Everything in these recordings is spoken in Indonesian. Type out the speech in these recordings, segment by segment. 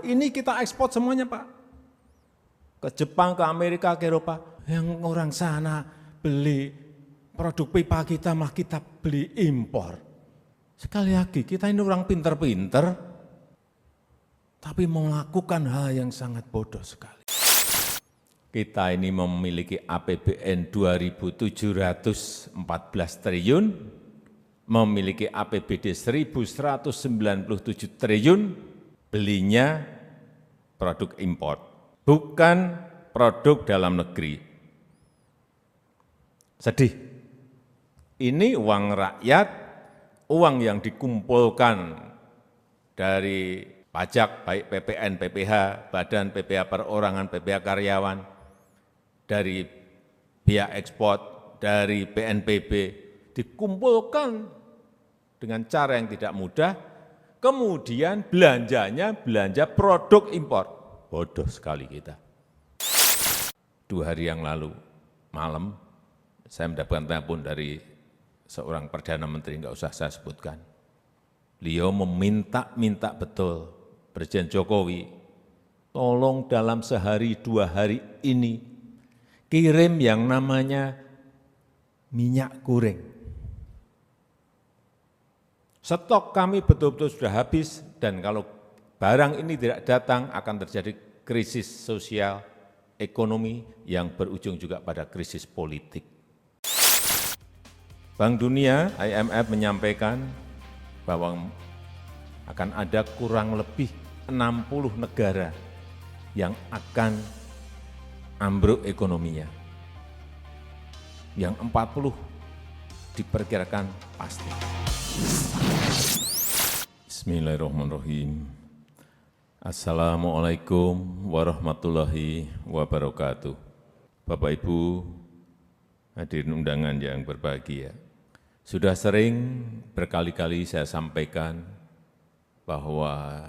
Ini kita ekspor semuanya, Pak. Ke Jepang, ke Amerika, ke Eropa. Yang orang sana beli produk pipa kita, mah kita beli impor. Sekali lagi, kita ini orang pinter-pinter, tapi melakukan hal yang sangat bodoh sekali. Kita ini memiliki APBN 2.714 triliun, memiliki APBD 1.197 triliun, belinya produk impor, bukan produk dalam negeri. Sedih. Ini uang rakyat, uang yang dikumpulkan dari pajak, baik PPN, PPH, Badan PPH Perorangan, PPH Karyawan, dari pihak ekspor, dari BNPB, dikumpulkan dengan cara yang tidak mudah, kemudian belanjanya belanja produk impor. Bodoh sekali kita. 2 hari yang lalu, malam, saya mendapatkan telepon dari seorang Perdana Menteri, enggak usah saya sebutkan. Beliau meminta betul Presiden Jokowi, tolong dalam sehari 2 hari ini, kirim yang namanya minyak goreng. Stok kami betul-betul sudah habis, dan kalau barang ini tidak datang akan terjadi krisis sosial, ekonomi yang berujung juga pada krisis politik. Bank Dunia, IMF menyampaikan bahwa akan ada kurang lebih 60 negara yang akan ambruk ekonominya. Yang 40 diperkirakan pasti. Bismillahirrahmanirrahim. Assalamualaikum warahmatullahi wabarakatuh. Bapak Ibu, hadirin undangan yang berbahagia. Sudah sering berkali-kali saya sampaikan bahwa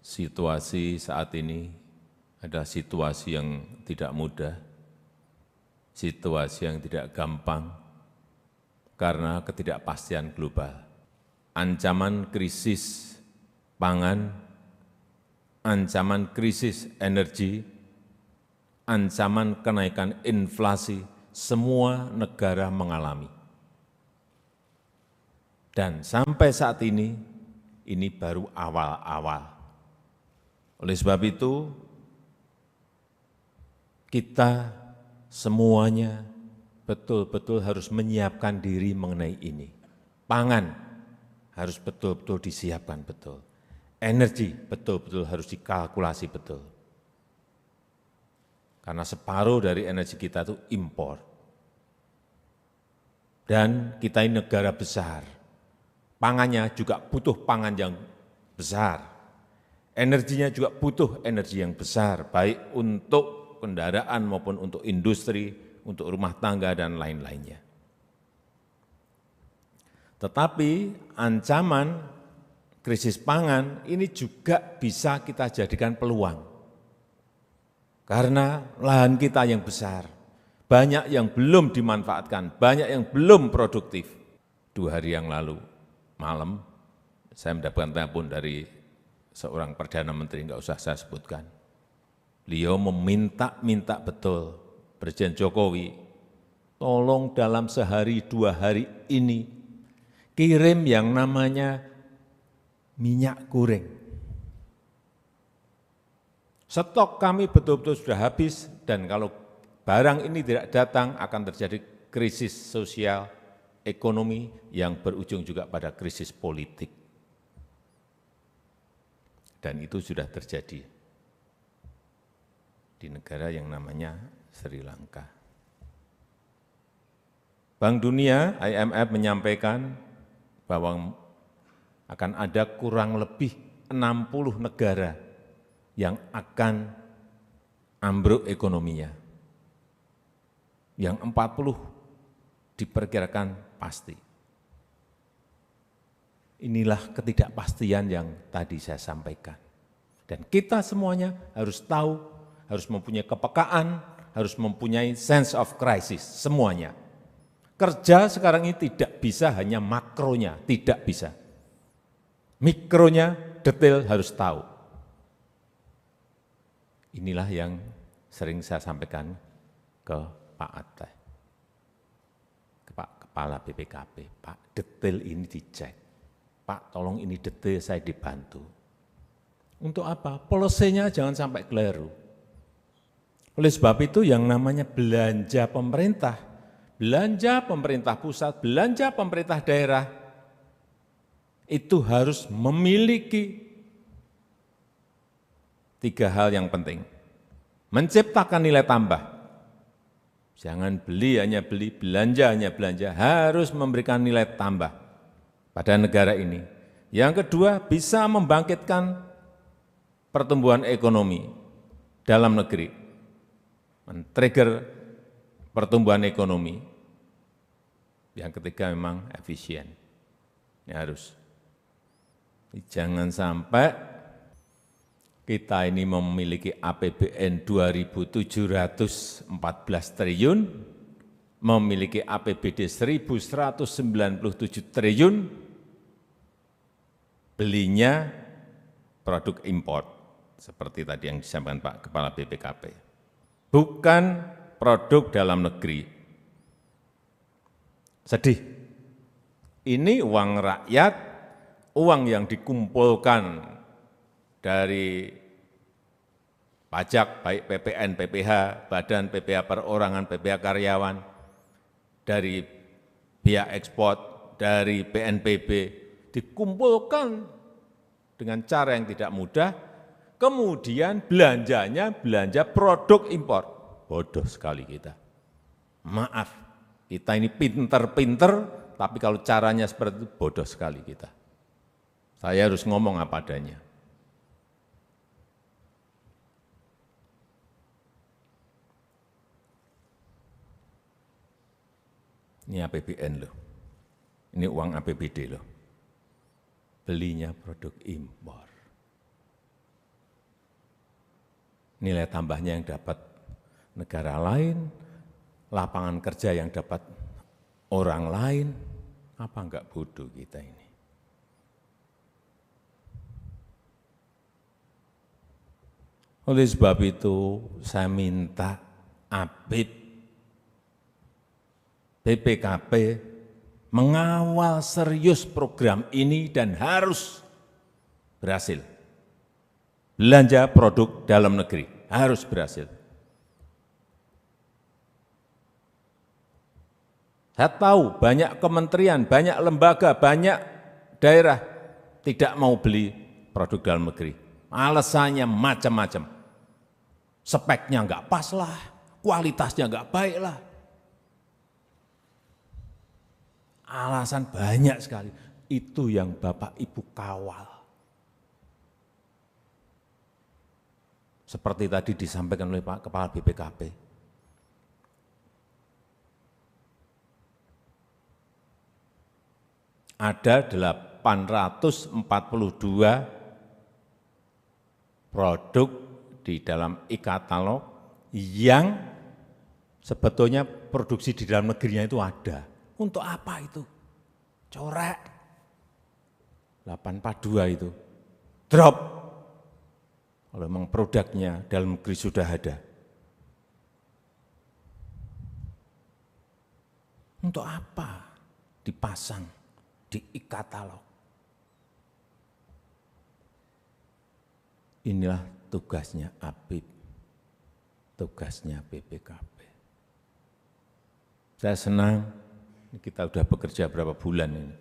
situasi saat ini adalah situasi yang tidak mudah, situasi yang tidak gampang karena ketidakpastian global. Ancaman krisis pangan, ancaman krisis energi, ancaman kenaikan inflasi, semua negara mengalami. Dan sampai saat ini baru awal-awal. Oleh sebab itu, kita semuanya betul-betul harus menyiapkan diri mengenai ini. Pangan harus betul-betul disiapkan betul. Energi betul-betul harus dikalkulasi betul. Karena separuh dari energi kita itu impor. Dan kita ini negara besar. Pangannya juga butuh pangan yang besar. Energinya juga butuh energi yang besar, baik untuk kendaraan maupun untuk industri, untuk rumah tangga dan lain-lainnya. Tetapi ancaman krisis pangan ini juga bisa kita jadikan peluang. Karena lahan kita yang besar, banyak yang belum dimanfaatkan, banyak yang belum produktif. 2 hari yang lalu, malam, saya mendapatkan telepon dari seorang Perdana Menteri, enggak usah saya sebutkan. Beliau meminta betul Presiden Jokowi, tolong dalam sehari 2 hari ini, kirim yang namanya minyak goreng. Stok kami betul-betul sudah habis, dan kalau barang ini tidak datang akan terjadi krisis sosial, ekonomi yang berujung juga pada krisis politik. Dan itu sudah terjadi di negara yang namanya Sri Lanka. Bank Dunia, IMF menyampaikan bahwa akan ada kurang lebih 60 negara yang akan ambruk ekonominya. Yang 40 diperkirakan pasti. Inilah ketidakpastian yang tadi saya sampaikan. Dan kita semuanya harus tahu, harus mempunyai kepekaan, harus mempunyai sense of crisis, semuanya. Kerja sekarang ini tidak bisa hanya makronya, tidak bisa. Mikronya detail harus tahu. Inilah yang sering saya sampaikan ke Pak Ateh, ke Pak Kepala BPKP, Pak detail ini dicek, Pak tolong ini detail saya dibantu. Untuk apa? Polosinya jangan sampai keliru. Oleh sebab itu yang namanya belanja pemerintah pusat, belanja pemerintah daerah, itu harus memiliki 3 hal yang penting. Menciptakan nilai tambah. Jangan beli hanya beli, belanja hanya belanja, harus memberikan nilai tambah pada negara ini. Yang kedua, bisa membangkitkan pertumbuhan ekonomi dalam negeri, men-trigger pertumbuhan ekonomi. Yang ketiga memang efisien. Ini harus. Jangan sampai kita ini memiliki APBN 2.714 triliun, memiliki APBD 1.197 triliun, belinya produk impor, seperti tadi yang disampaikan Pak Kepala BPKP. Bukan produk dalam negeri. Sedih. Ini uang rakyat, uang yang dikumpulkan dari pajak, baik PPN, PPH, Badan PPH Perorangan, PPH Karyawan, dari pihak ekspor, dari BNPB, dikumpulkan dengan cara yang tidak mudah, kemudian belanjanya belanja produk impor. Bodoh sekali kita. Maaf, kita ini pinter-pinter, tapi kalau caranya seperti itu, bodoh sekali kita. Saya harus ngomong apa adanya. Ini APBN loh, ini uang APBD loh, belinya produk impor. Nilai tambahnya yang dapat negara lain, lapangan kerja yang dapat orang lain, apa enggak bodoh kita ini? Oleh sebab itu saya minta APIP, BPKP mengawal serius program ini dan harus berhasil. Belanja produk dalam negeri harus berhasil. Saya tahu banyak kementerian, banyak lembaga, banyak daerah tidak mau beli produk dalam negeri. Alasannya macam-macam. Speknya enggak pas lah, kualitasnya enggak baik lah. Alasan banyak sekali, itu yang Bapak Ibu kawal. Seperti tadi disampaikan oleh Pak Kepala BPKP. Ada 842 produk di dalam e-katalog yang sebetulnya produksi di dalam negerinya itu ada. Untuk apa itu? Corek. 842 itu. Drop. Kalau memang produknya dalam negeri sudah ada. Untuk apa dipasang di e-katalog? Inilah tugasnya APIP, tugasnya BPKP. Saya senang kita sudah bekerja berapa bulan ini.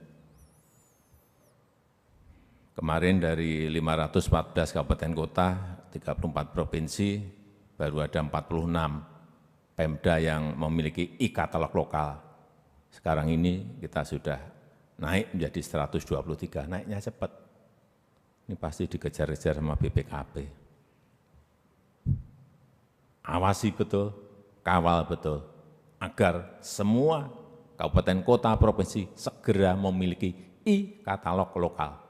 Kemarin dari 514 kabupaten kota, 34 provinsi, baru ada 46 Pemda yang memiliki e-katalog lokal. Sekarang ini kita sudah naik menjadi 123, naiknya cepat. Ini pasti dikejar-kejar sama BPKP. Awasi betul, kawal betul, agar semua kabupaten kota provinsi segera memiliki e-katalog lokal.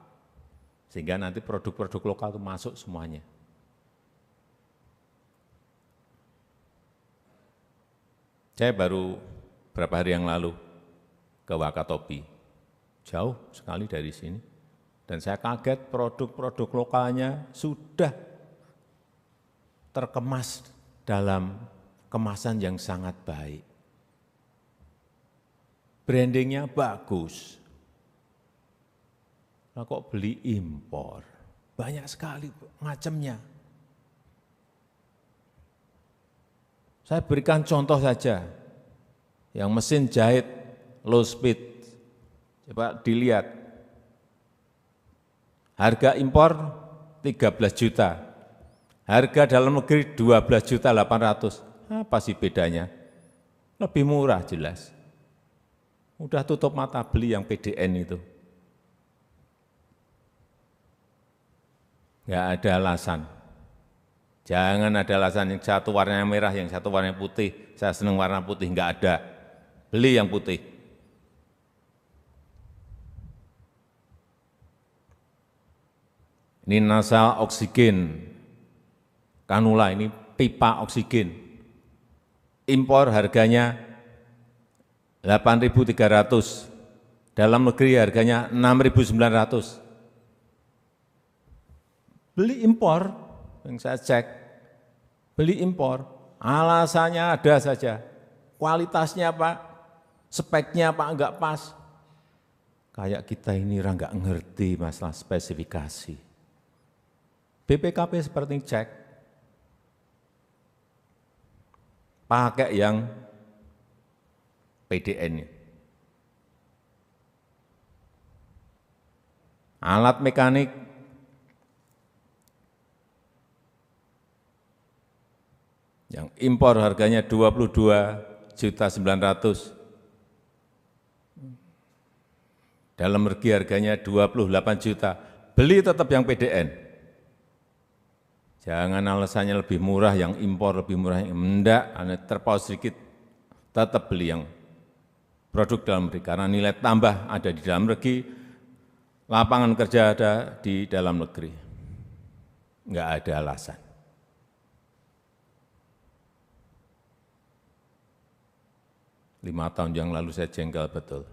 Sehingga nanti produk-produk lokal itu masuk semuanya. Saya baru beberapa hari yang lalu ke Wakatobi, jauh sekali dari sini. Dan saya kaget produk-produk lokalnya sudah terkemas dalam kemasan yang sangat baik. Brandingnya bagus. Nah, kok beli impor? Banyak sekali macamnya. Saya berikan contoh saja, yang mesin jahit low speed, coba dilihat, harga impor 13 juta, harga dalam negeri 12.800.000, apa sih bedanya? Lebih murah jelas. Udah tutup mata beli yang PDN itu. Nggak ada alasan. Jangan ada alasan yang satu warnanya merah, yang satu warnanya putih. Saya senang warna putih, nggak ada. Beli yang putih. Ini nasal oksigen, kanula, ini pipa oksigen. Impor harganya 8.300, dalam negeri harganya 6.900. Beli impor, yang saya cek, beli impor, alasannya ada saja. Kualitasnya Pak, speknya Pak enggak pas. Kayak kita ini orang enggak ngerti masalah spesifikasi. BPKP seperti cek, pakai yang PDN. Alat mekanik yang impor harganya 22.900.000, dalam negeri harganya 28 juta, beli tetap yang PDN. Jangan alasannya lebih murah yang impor, lebih murah yang enggak, terpaut sedikit, tetap beli yang produk dalam negeri, karena nilai tambah ada di dalam negeri, lapangan kerja ada di dalam negeri. Enggak ada alasan. Lima tahun yang lalu saya jengkel betul.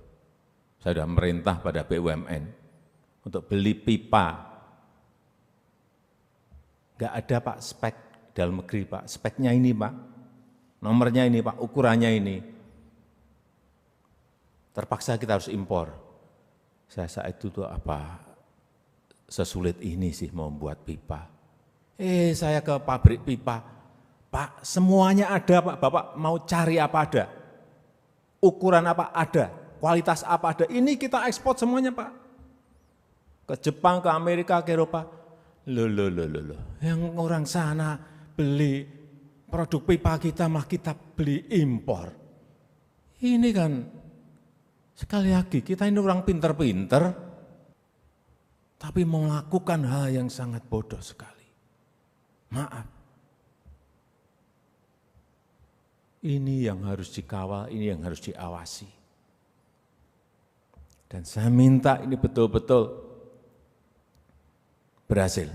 Saya sudah merintah pada BUMN untuk beli pipa. Enggak ada Pak spek dalam negeri Pak, speknya ini Pak, nomornya ini Pak, ukurannya ini. Terpaksa kita harus impor. Saya saat itu tuh apa, sesulit ini sih mau membuat pipa. Saya ke pabrik pipa, Pak semuanya ada Pak, Bapak mau cari apa ada, ukuran apa ada, kualitas apa ada, ini kita ekspor semuanya Pak. Ke Jepang, ke Amerika, ke Eropa. Loh, yang orang sana beli produk pipa kita mah kita beli impor. Ini kan sekali lagi kita ini orang pinter-pinter, tapi melakukan hal yang sangat bodoh sekali. Maaf. Ini yang harus dikawal, ini yang harus diawasi. Dan saya minta ini betul-betul berhasil,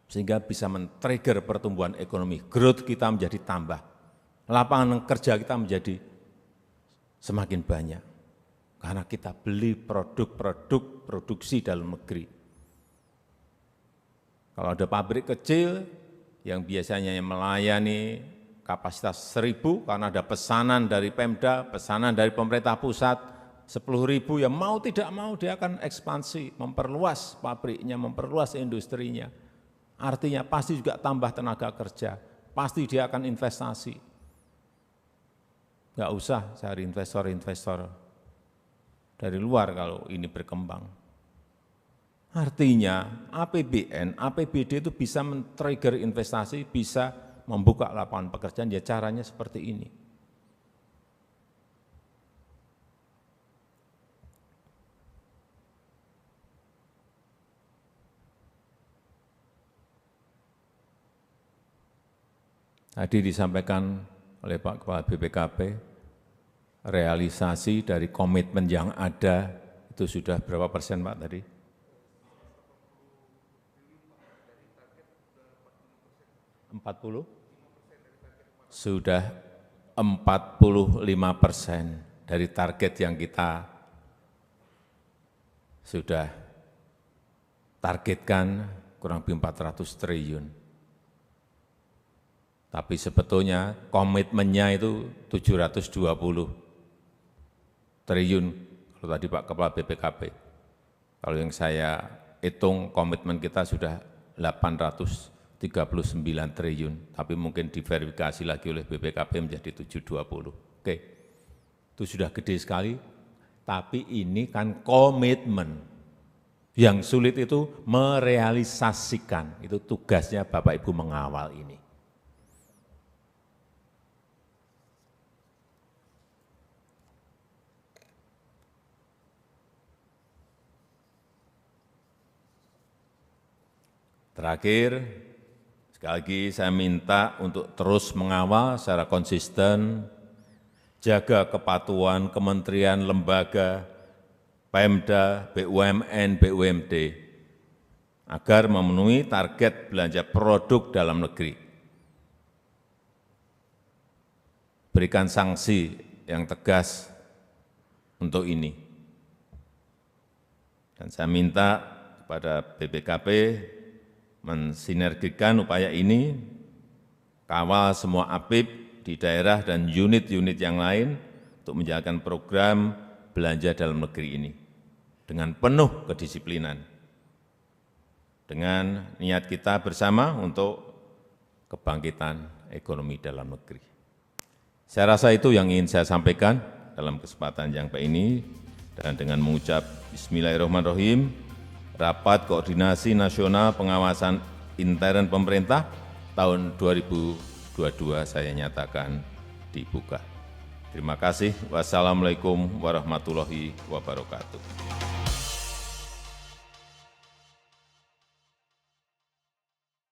sehingga bisa men-trigger pertumbuhan ekonomi, growth kita menjadi tambah, lapangan kerja kita menjadi semakin banyak, karena kita beli produk-produk produksi dalam negeri. Kalau ada pabrik kecil yang biasanya melayani kapasitas 1.000, karena ada pesanan dari Pemda, pesanan dari pemerintah pusat, 10.000, ya mau tidak mau dia akan ekspansi, memperluas pabriknya, memperluas industrinya. Artinya pasti juga tambah tenaga kerja, pasti dia akan investasi. Enggak usah cari investor-investor dari luar kalau ini berkembang. Artinya APBN, APBD itu bisa men-trigger investasi, bisa membuka lapangan pekerjaan, ya caranya seperti ini. Tadi disampaikan oleh Pak Kepala BPKP, realisasi dari komitmen yang ada itu sudah berapa persen Pak tadi? 40? Sudah 45% dari target yang kita sudah targetkan, kurang lebih 400 triliun. Tapi sebetulnya komitmennya itu 720 triliun, kalau tadi Pak Kepala BPKP. Kalau yang saya hitung komitmen kita sudah 839 triliun, tapi mungkin diverifikasi lagi oleh BPKP menjadi 720. Oke, itu sudah gede sekali, tapi ini kan komitmen. Yang sulit itu merealisasikan, itu tugasnya Bapak Ibu mengawal ini. Terakhir, sekali lagi saya minta untuk terus mengawal secara konsisten, jaga kepatuhan kementerian, lembaga, Pemda, BUMN, BUMD, agar memenuhi target belanja produk dalam negeri. Berikan sanksi yang tegas untuk ini. Dan saya minta kepada BPKP mensinergikan upaya ini, kawal semua APIP di daerah dan unit-unit yang lain untuk menjalankan program belanja dalam negeri ini dengan penuh kedisiplinan, dengan niat kita bersama untuk kebangkitan ekonomi dalam negeri. Saya rasa itu yang ingin saya sampaikan dalam kesempatan yang baik ini, dan dengan mengucap Bismillahirrahmanirrahim, Rapat Koordinasi Nasional Pengawasan Intern Pemerintah tahun 2022 saya nyatakan dibuka. Terima kasih. Wassalamualaikum warahmatullahi wabarakatuh.